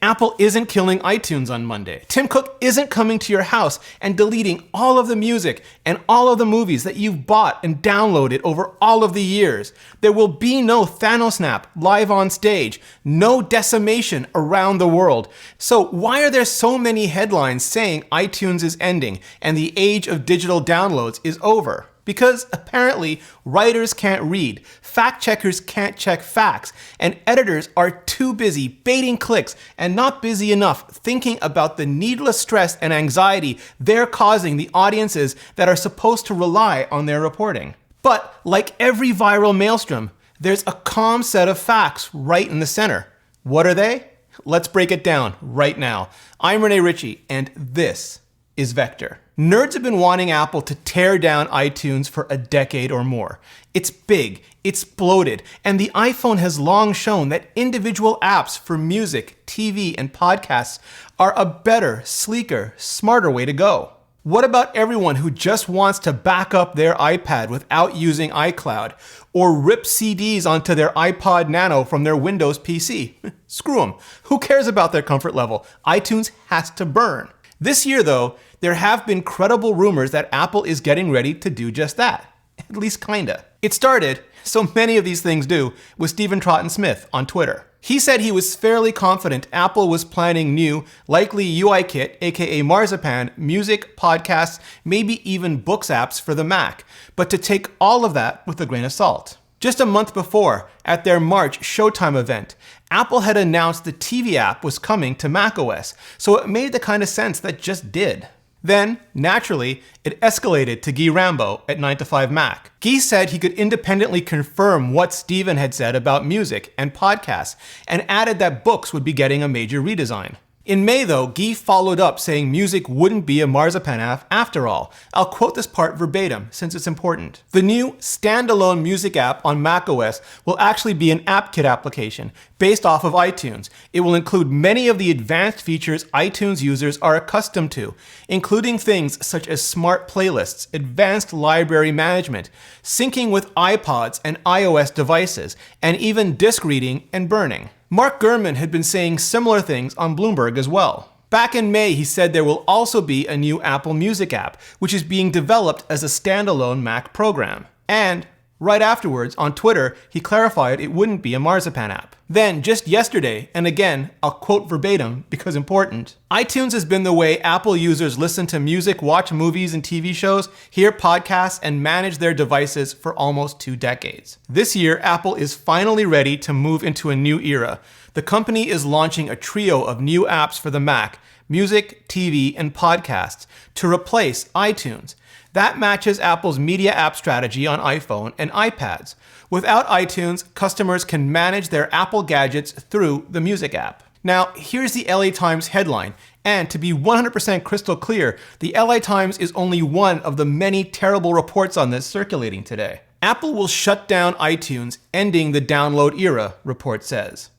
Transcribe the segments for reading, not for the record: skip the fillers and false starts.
Apple isn't killing iTunes on Monday. Tim Cook isn't coming to your house and deleting all of the music and all of the movies that you've bought and downloaded over all of the years. There will be no Thanosnap live on stage, no decimation around the world. So why are there so many headlines saying iTunes is ending and the age of digital downloads is over? Because apparently writers can't read, fact checkers can't check facts, and editors are too busy baiting clicks and not busy enough thinking about the needless stress and anxiety they're causing the audiences that are supposed to rely on their reporting. But like every viral maelstrom, there's a calm set of facts right in the center. What are they? Let's break it down right now. I'm Rene Ritchie, and this is Vector. Nerds have been wanting Apple to tear down iTunes for a decade or more. It's big, it's bloated, and the iPhone has long shown that individual apps for music, TV, and podcasts are a better, sleeker, smarter way to go. What about everyone who just wants to back up their iPad without using iCloud, or rip CDs onto their iPod Nano from their Windows PC? Screw them. Who cares about their comfort level? iTunes has to burn. This year, though, there have been credible rumors that Apple is getting ready to do just that. At least kinda. It started, so many of these things do, with Stephen Troughton-Smith on Twitter. He said he was fairly confident Apple was planning new, likely UIKit, aka Marzipan, music, podcasts, maybe even books apps for the Mac, but to take all of that with a grain of salt. Just a month before, at their March Showtime event, Apple had announced the TV app was coming to macOS, so it made the kind of sense that just did. Then, naturally, it escalated to Guy Rambo at 9 to 5 Mac. Guy said he could independently confirm what Stephen had said about music and podcasts, and added that books would be getting a major redesign. In May, though, Guy followed up saying music wouldn't be a Marzipan app after all. I'll quote this part verbatim, since it's important. The new standalone music app on macOS will actually be an AppKit application, based off of iTunes. It will include many of the advanced features iTunes users are accustomed to, including things such as smart playlists, advanced library management, syncing with iPods and iOS devices, and even disk reading and burning. Mark Gurman had been saying similar things on Bloomberg as well. Back in May, he said there will also be a new Apple Music app, which is being developed as a standalone Mac program. And right afterwards, on Twitter, he clarified it wouldn't be a Marzipan app. Then, just yesterday, and again, I'll quote verbatim because important, iTunes has been the way Apple users listen to music, watch movies and TV shows, hear podcasts, and manage their devices for almost 2 decades. This year, Apple is finally ready to move into a new era. The company is launching a trio of new apps for the Mac, music, TV, and podcasts, to replace iTunes. That matches Apple's media app strategy on iPhone and iPads. Without iTunes, customers can manage their Apple gadgets through the Music app. Now, here's the LA Times headline, and to be 100% crystal clear, the LA Times is only one of the many terrible reports on this circulating today. Apple will shut down iTunes, ending the download era, report says.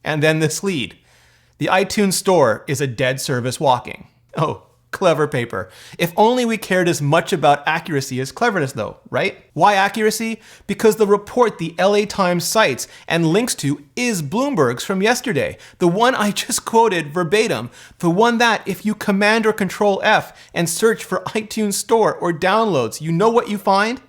And then this lead. The iTunes Store is a dead service walking. Oh, clever paper. If only we cared as much about accuracy as cleverness though, right? Why accuracy? Because the report the LA Times cites and links to is Bloomberg's from yesterday. The one I just quoted verbatim. The one that, if you Command or Control F and search for iTunes Store or downloads, you know what you find?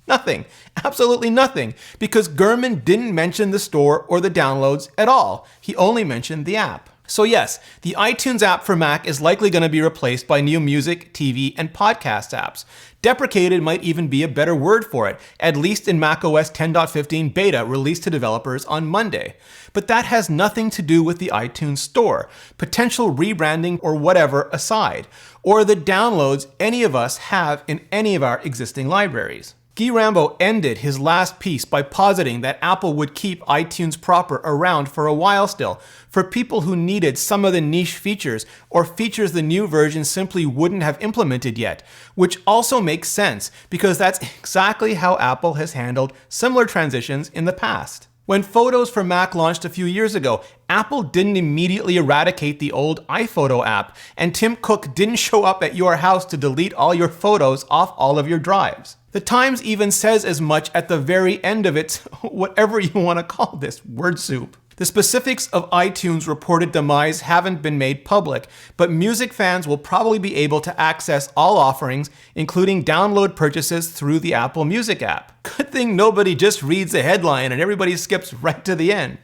Nothing. Absolutely nothing. Because Gurman didn't mention the store or the downloads at all. He only mentioned the app. So yes, the iTunes app for Mac is likely going to be replaced by new music, TV, and podcast apps. Deprecated might even be a better word for it, at least in macOS 10.15 beta released to developers on Monday. But that has nothing to do with the iTunes Store, potential rebranding or whatever aside, or the downloads any of us have in any of our existing libraries. Guy Rambo ended his last piece by positing that Apple would keep iTunes proper around for a while still, for people who needed some of the niche features or features the new version simply wouldn't have implemented yet, which also makes sense because that's exactly how Apple has handled similar transitions in the past. When Photos for Mac launched a few years ago, Apple didn't immediately eradicate the old iPhoto app, and Tim Cook didn't show up at your house to delete all your photos off all of your drives. The Times even says as much at the very end of its, whatever you want to call this, word soup. The specifics of iTunes' reported demise haven't been made public, but music fans will probably be able to access all offerings, including download purchases through the Apple Music app. Good thing nobody just reads the headline and everybody skips right to the end,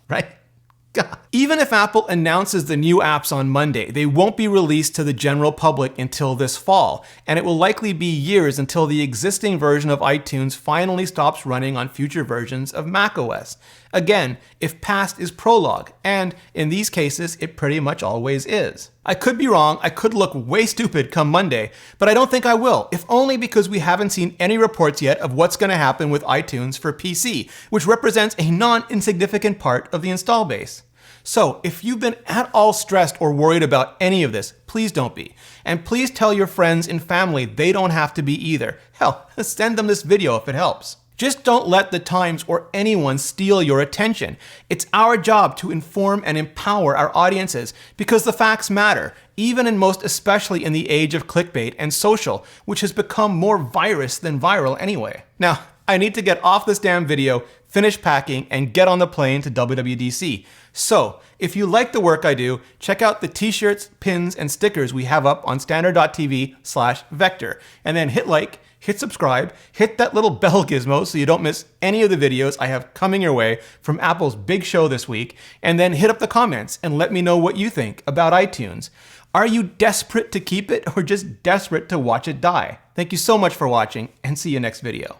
right? God. Even if Apple announces the new apps on Monday, they won't be released to the general public until this fall, and it will likely be years until the existing version of iTunes finally stops running on future versions of macOS. Again, if past is prologue, and in these cases, it pretty much always is. I could be wrong, I could look way stupid come Monday, but I don't think I will, if only because we haven't seen any reports yet of what's going to happen with iTunes for PC, which represents a non-insignificant part of the install base. So, if you've been at all stressed or worried about any of this, please don't be. And please tell your friends and family they don't have to be either. Hell, send them this video if it helps. Just don't let the Times or anyone steal your attention. It's our job to inform and empower our audiences because the facts matter, even and most especially in the age of clickbait and social, which has become more virus than viral anyway. Now, I need to get off this damn video, finish packing, and get on the plane to WWDC. So, if you like the work I do, check out the t-shirts, pins, and stickers we have up on standard.tv/vector, and then hit like, hit subscribe, hit that little bell gizmo so you don't miss any of the videos I have coming your way from Apple's big show this week, and then hit up the comments and let me know what you think about iTunes. Are you desperate to keep it or just desperate to watch it die? Thank you so much for watching, and see you next video.